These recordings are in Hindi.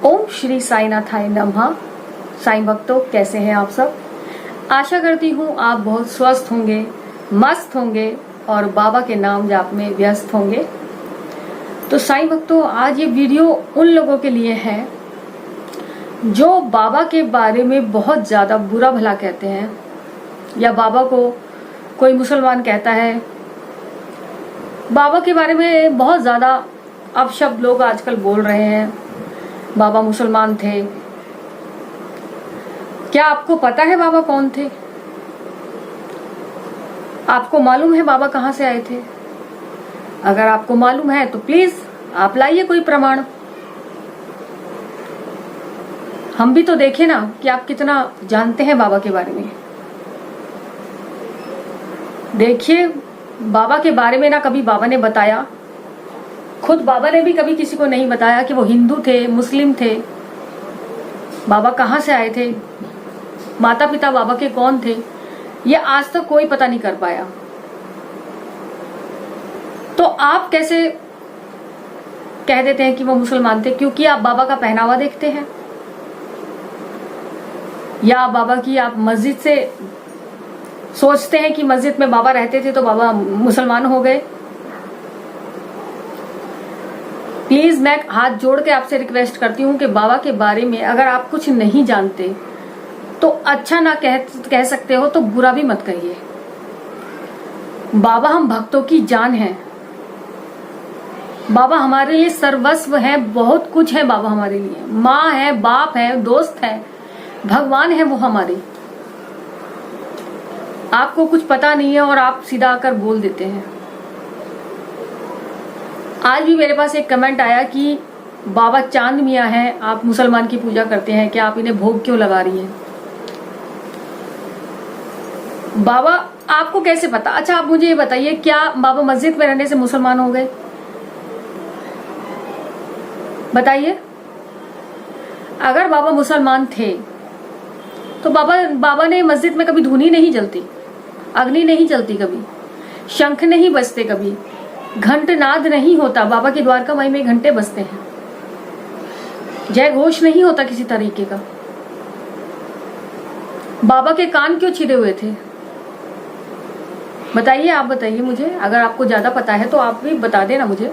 ओम श्री साईनाथाय नमः। साईं भक्तों, कैसे हैं आप सब? आशा करती हूँ आप बहुत स्वस्थ होंगे, मस्त होंगे और बाबा के नाम जाप में व्यस्त होंगे। तो साईं भक्तों, आज ये वीडियो उन लोगों के लिए है जो बाबा के बारे में बहुत ज्यादा बुरा भला कहते हैं, या बाबा को कोई मुसलमान कहता है। बाबा के बारे में बहुत ज्यादा अपशब्द लोग आजकल बोल रहे हैं। बाबा मुसलमान थे। क्या आपको पता है बाबा कौन थे? आपको मालूम है बाबा कहां से आए थे? अगर आपको मालूम है तो प्लीज आप लाइए कोई प्रमाण। हम भी तो देखें ना कि आप कितना जानते हैं बाबा के बारे में। देखिए, बाबा के बारे में ना कभी बाबा ने बताया, खुद बाबा ने भी कभी किसी को नहीं बताया कि वो हिंदू थे, मुस्लिम थे। बाबा कहां से आए थे, माता पिता बाबा के कौन थे, ये आज तक कोई पता नहीं कर पाया। तो आप कैसे कह देते हैं कि वो मुसलमान थे? क्योंकि आप बाबा का पहनावा देखते हैं, या बाबा की आप मस्जिद से सोचते हैं कि मस्जिद में बाबा रहते थे तो बाबा मुसलमान हो गए। प्लीज मैं हाथ जोड़ के आपसे रिक्वेस्ट करती हूँ कि बाबा के बारे में अगर आप कुछ नहीं जानते तो अच्छा ना कह सकते हो तो बुरा भी मत कहिए। बाबा हम भक्तों की जान है। बाबा हमारे लिए सर्वस्व है, बहुत कुछ है बाबा हमारे लिए। माँ है, बाप है, दोस्त है, भगवान है वो हमारे। आपको कुछ पता नहीं है और आप सीधा आकर बोल देते हैं। आज भी मेरे पास एक कमेंट आया कि बाबा चांद मियाँ हैं, आप मुसलमान की पूजा करते हैं, क्या आप इन्हें भोग क्यों लगा रही हैं? बाबा आपको कैसे पता? अच्छा, आप मुझे ये बताइए, क्या बाबा मस्जिद में रहने से मुसलमान हो गए? बताइए। अगर बाबा मुसलमान थे तो बाबा ने मस्जिद में कभी धूनी नहीं जलती, अग्नि नहीं जलती, कभी शंख नहीं बजते, कभी घंटनाद नहीं होता। बाबा की द्वारकामाई में घंटे बजते हैं, जय घोष नहीं होता किसी तरीके का। बाबा के कान क्यों छिदे हुए थे? बताइए, आप बताइए मुझे। अगर आपको ज्यादा पता है तो आप भी बता देना मुझे।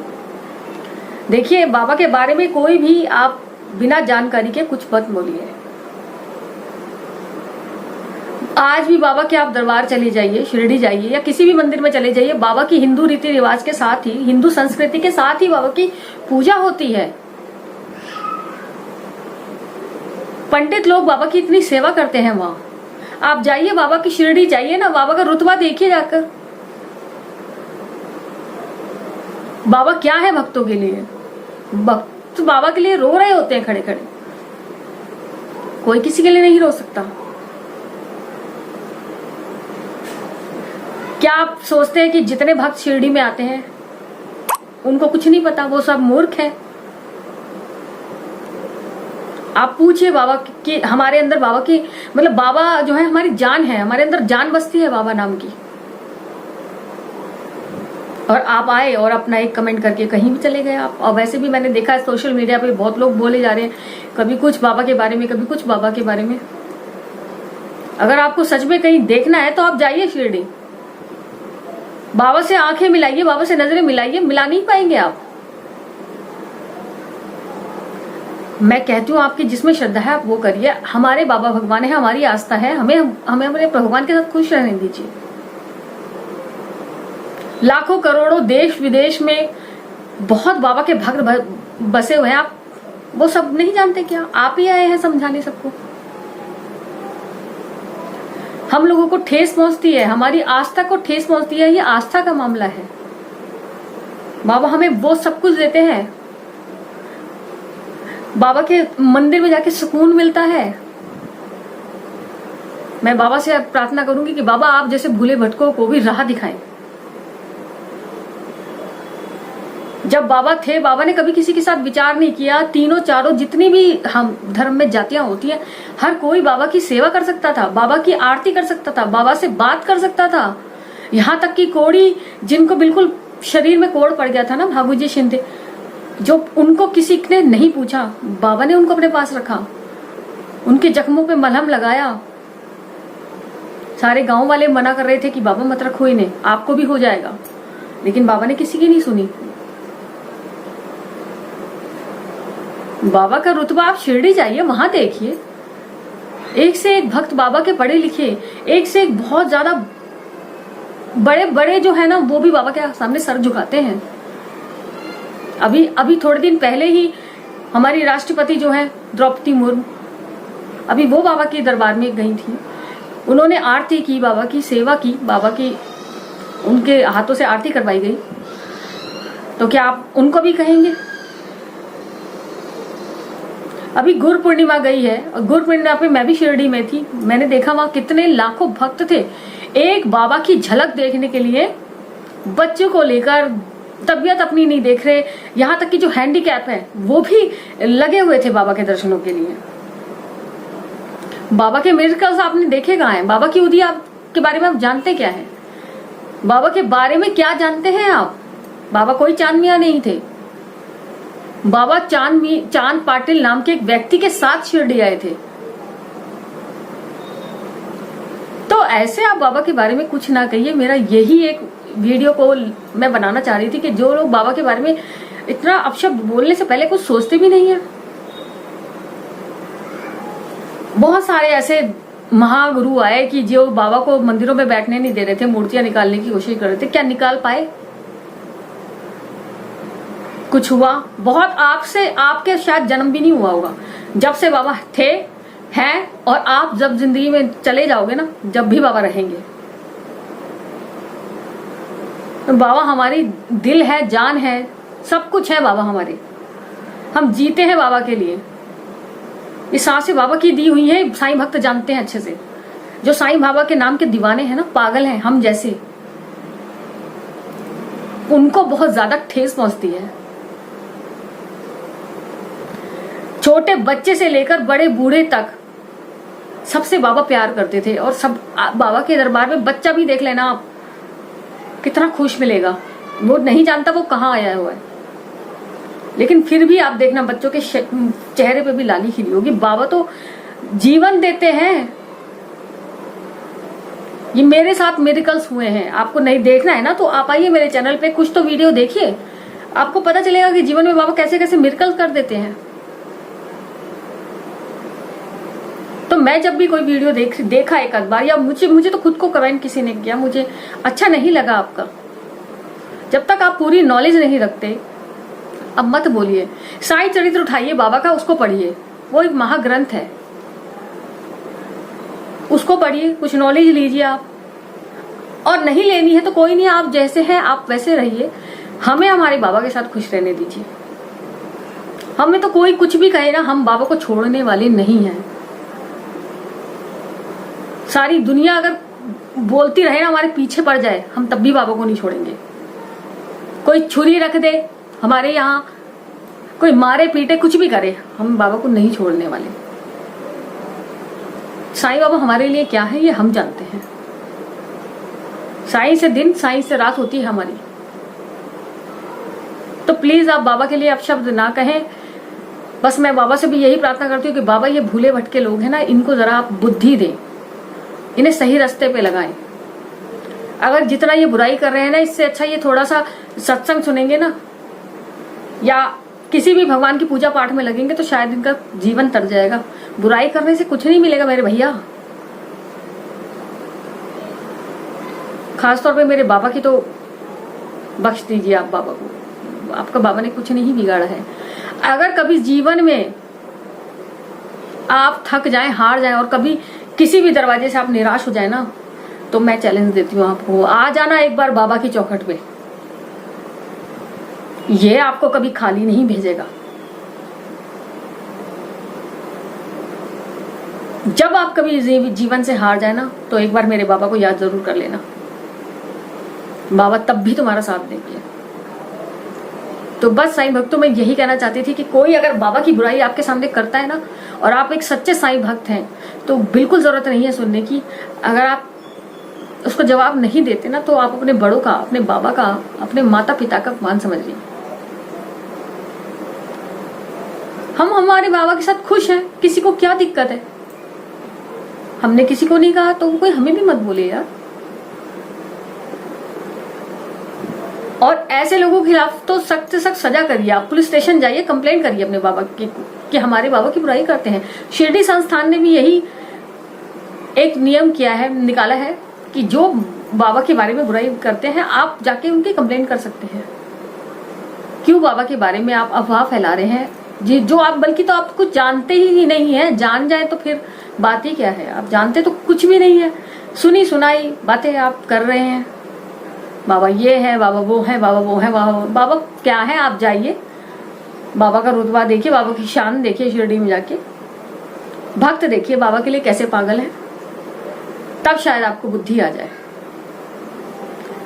देखिए, बाबा के बारे में कोई भी आप बिना जानकारी के कुछ मत बोलिए। आज भी बाबा के आप दरबार चले जाइए, शिरडी जाइए या किसी भी मंदिर में चले जाइए, बाबा की हिंदू रीति रिवाज के साथ ही, हिंदू संस्कृति के साथ ही बाबा की पूजा होती है। पंडित लोग बाबा की इतनी सेवा करते हैं वहां। आप जाइए, बाबा की शिरडी जाइए ना, बाबा का रुतबा देखिए जाकर। बाबा क्या है भक्तों के लिए? भक्त बाबा के लिए रो रहे होते हैं खड़े खड़े। कोई किसी के लिए नहीं रो सकता। क्या आप सोचते हैं कि जितने भक्त शिरडी में आते हैं उनको कुछ नहीं पता? वो सब मूर्ख हैं। आप पूछिए बाबा कि हमारे अंदर बाबा की, मतलब बाबा जो है हमारी जान है, हमारे अंदर जान बसती है बाबा नाम की। और आप आए और अपना एक कमेंट करके कहीं भी चले गए आप। और वैसे भी मैंने देखा है सोशल मीडिया पे बहुत लोग बोले जा रहे हैं, कभी कुछ बाबा के बारे में, कभी कुछ बाबा के बारे में। अगर आपको सच में कहीं देखना है तो आप जाइए शिरडी, बाबा से आंखें मिलाइए, बाबा से नजरें मिलाइए। मिला नहीं पाएंगे आप। मैं कहती हूँ आपकी जिसमें श्रद्धा है आप वो करिए। हमारे बाबा भगवान है, हमारी आस्था है, हमें हमारे भगवान के साथ खुश रहने दीजिए। लाखों करोड़ों देश विदेश में बहुत बाबा के भक्त बसे हुए हैं। आप वो सब नहीं जानते क्या? आप ही आए हैं समझाने सबको। हम लोगों को ठेस पहुंचती है, हमारी आस्था को ठेस पहुंचती है, ये आस्था का मामला है। बाबा हमें वो सब कुछ देते हैं। बाबा के मंदिर में जाके सुकून मिलता है। मैं बाबा से प्रार्थना करूंगी कि बाबा आप जैसे भूले भटकों को भी राह दिखाएं। जब बाबा थे, बाबा ने कभी किसी के साथ विचार नहीं किया। तीनों चारों जितनी भी हम धर्म में जातियां होती हैं, हर कोई बाबा की सेवा कर सकता था, बाबा की आरती कर सकता था, बाबा से बात कर सकता था। यहाँ तक कि कोड़ी, जिनको बिल्कुल शरीर में कोड़ पड़ गया था ना, भागुजी शिंदे, जो उनको किसी ने नहीं पूछा, बाबा ने उनको अपने पास रखा, उनके जख्मों पे मलहम लगाया। सारे गांव वाले मना कर रहे थे कि बाबा मत रखो इन्हें, आपको भी हो जाएगा, लेकिन बाबा ने किसी की नहीं सुनी। बाबा का रुतबा आप शिरडी जाइए, वहां देखिए, एक से एक भक्त बाबा के पढ़े लिखे, एक से एक बहुत ज्यादा बड़े बड़े जो है ना, वो भी बाबा के सामने सर झुकाते हैं। अभी थोड़े दिन पहले ही हमारी राष्ट्रपति जो है द्रौपदी मुर्मू, अभी वो बाबा के दरबार में गई थी। उन्होंने आरती की, बाबा की सेवा की, बाबा की उनके हाथों से आरती करवाई गई। तो क्या आप उनको भी कहेंगे? अभी गुरु पूर्णिमा गई है और गुरु पूर्णिमा पे मैं भी शिरडी में थी। मैंने देखा वहां कितने लाखों भक्त थे, एक बाबा की झलक देखने के लिए, बच्चों को लेकर, तबीयत अपनी नहीं देख रहे, यहाँ तक कि जो हैंडीकैप है वो भी लगे हुए थे बाबा के दर्शनों के लिए। बाबा के मिरेकल्स आपने देखे कहाँ हैं? बाबा की उदिया के बारे में आप जानते क्या है? बाबा के बारे में क्या जानते हैं आप? बाबा कोई चांद मियां नहीं थे। बाबा चांद पाटिल नाम के एक व्यक्ति के साथ शिरडी आए थे। तो ऐसे आप बाबा के बारे में कुछ ना कहिए। मेरा यही एक वीडियो को मैं बनाना चाह रही थी कि जो लोग बाबा के बारे में इतना अपशब्द बोलने से पहले कुछ सोचते भी नहीं है। बहुत सारे ऐसे महागुरु आए कि जो बाबा को मंदिरों में बैठने नहीं दे रहे थे, मूर्तियां निकालने की कोशिश कर रहे थे। क्या निकाल पाए? कुछ हुआ? बहुत आपसे, आपके शायद जन्म भी नहीं हुआ होगा जब से बाबा थे, हैं, और आप जब जिंदगी में चले जाओगे ना, जब भी बाबा रहेंगे। तो बाबा हमारी दिल है, जान है, सब कुछ है बाबा हमारे। हम जीते हैं बाबा के लिए। ये सांसें बाबा की दी हुई है, साईं भक्त जानते हैं अच्छे से। जो साईं बाबा के नाम के दीवाने हैं ना, पागल हैं हम जैसे, उनको बहुत ज्यादा ठेस पहुंचती है। छोटे बच्चे से लेकर बड़े बूढ़े तक सबसे बाबा प्यार करते थे। और सब बाबा के दरबार में बच्चा भी देख लेना आप, कितना खुश मिलेगा। वो नहीं जानता वो कहाँ आया हुआ है, लेकिन फिर भी आप देखना बच्चों के चेहरे पे भी लाली खिली होगी। बाबा तो जीवन देते हैं। ये मेरे साथ मिरेकल्स हुए हैं। आपको नहीं देखना है ना, तो आप आइए मेरे चैनल पे, कुछ तो वीडियो देखिए, आपको पता चलेगा कि जीवन में बाबा कैसे कैसे मिरेकल्स कर देते हैं। तो मैं जब भी कोई वीडियो देखा एक आध बार, या मुझे तो खुद को कमेंट किसी ने किया, मुझे अच्छा नहीं लगा आपका। जब तक आप पूरी नॉलेज नहीं रखते, अब मत बोलिए। साईं चरित्र उठाइए बाबा का, उसको पढ़िए, वो एक महाग्रंथ है, उसको पढ़िए, कुछ नॉलेज लीजिए आप। और नहीं लेनी है तो कोई नहीं, आप जैसे हैं आप वैसे रहिए। हमें हमारे बाबा के साथ खुश रहने दीजिए। हमें तो कोई कुछ भी कहे ना, हम बाबा को छोड़ने वाले नहीं हैं। सारी दुनिया अगर बोलती रहे ना, हमारे पीछे पड़ जाए, हम तब भी बाबा को नहीं छोड़ेंगे। कोई छुरी रख दे हमारे यहाँ, कोई मारे पीटे कुछ भी करे, हम बाबा को नहीं छोड़ने वाले। साईं बाबा हमारे लिए क्या है ये हम जानते हैं। साईं से दिन, साईं से रात होती है हमारी। तो प्लीज आप बाबा के लिए अपशब्द ना कहें। बस मैं बाबा से भी यही प्रार्थना करती हूँ कि बाबा ये भूले भटके लोग हैं ना, इनको जरा आप बुद्धि दें, इन्हें सही रास्ते पे लगाएं। अगर जितना ये बुराई कर रहे हैं ना, इससे अच्छा ये थोड़ा सा सत्संग सुनेंगे ना, या किसी भी भगवान की पूजा पाठ में लगेंगे, तो शायद इनका जीवन तर जाएगा। बुराई करने से कुछ नहीं मिलेगा मेरे भैया। खासतौर पे मेरे बाबा की तो बख्श दीजिए आप बाबा को। आपका बाबा ने कुछ नहीं बिगाड़ा है। अगर कभी जीवन में आप थक जाएं, हार जाएं, और कभी किसी भी दरवाजे से आप निराश हो जाए ना, तो मैं चैलेंज देती हूँ आपको, आ जाना एक बार बाबा की चौखट पे। ये आपको कभी खाली नहीं भेजेगा। जब आप कभी जीवन से हार जाए ना, तो एक बार मेरे बाबा को याद जरूर कर लेना। बाबा तब भी तुम्हारा साथ देंगे। तो बस साईं भक्तों में यही कहना चाहती थी कि कोई अगर बाबा की बुराई आपके सामने करता है ना, और आप एक सच्चे साईं भक्त हैं, तो बिल्कुल जरूरत नहीं है सुनने की। अगर आप उसको जवाब नहीं देते ना, तो आप अपने बड़ों का, अपने बाबा का, अपने माता पिता का अपमान समझ लीजिए। हम हमारे बाबा के साथ खुश हैं, किसी को क्या दिक्कत है? हमने किसी को नहीं कहा तो कोई हमें भी मत बोले यार। और ऐसे लोगों के खिलाफ तो सख्त से सख्त सजा करिए। आप पुलिस स्टेशन जाइए, कंप्लेंट करिए अपने बाबा की कि हमारे बाबा की बुराई करते हैं। शिरडी संस्थान ने भी यही एक नियम किया है, निकाला है कि जो बाबा के बारे में बुराई करते हैं आप जाके उनकी कंप्लेंट कर सकते हैं। क्यों बाबा के बारे में आप अफवाह फैला रहे हैं जी, जो आप बल्कि तो आप कुछ जानते ही नहीं है। जान जाए तो फिर बात ही क्या है? आप जानते तो कुछ भी नहीं है, सुनी सुनाई बातें आप कर रहे हैं। बाबा ये है, बाबा वो है, बाबा वो है, बाबा क्या है? आप जाइए, बाबा का रुतबा देखिए, बाबा की शान देखिए, शिरडी में जाके भक्त देखिए बाबा के लिए कैसे पागल है, तब शायद आपको बुद्धि आ जाए।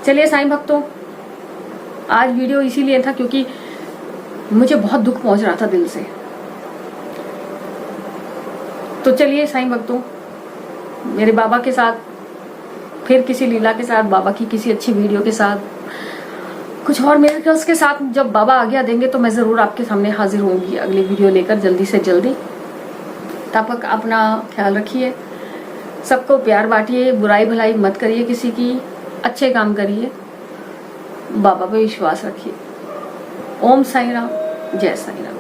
चलिए साईं भक्तों, आज वीडियो इसीलिए था क्योंकि मुझे बहुत दुख पहुंच रहा था दिल से। तो चलिए साईं भक्तों, मेरे बाबा के साथ फिर किसी लीला के साथ, बाबा की किसी अच्छी वीडियो के साथ, कुछ और मिरेकल्स के साथ जब बाबा आज्ञा देंगे तो मैं जरूर आपके सामने हाजिर होंगी अगली वीडियो लेकर, जल्दी से जल्दी। तब तक अपना ख्याल रखिए, सबको प्यार बांटिए, बुराई भलाई मत करिए किसी की, अच्छे काम करिए, बाबा पे विश्वास रखिए। ओम साईं राम, जय साईं राम।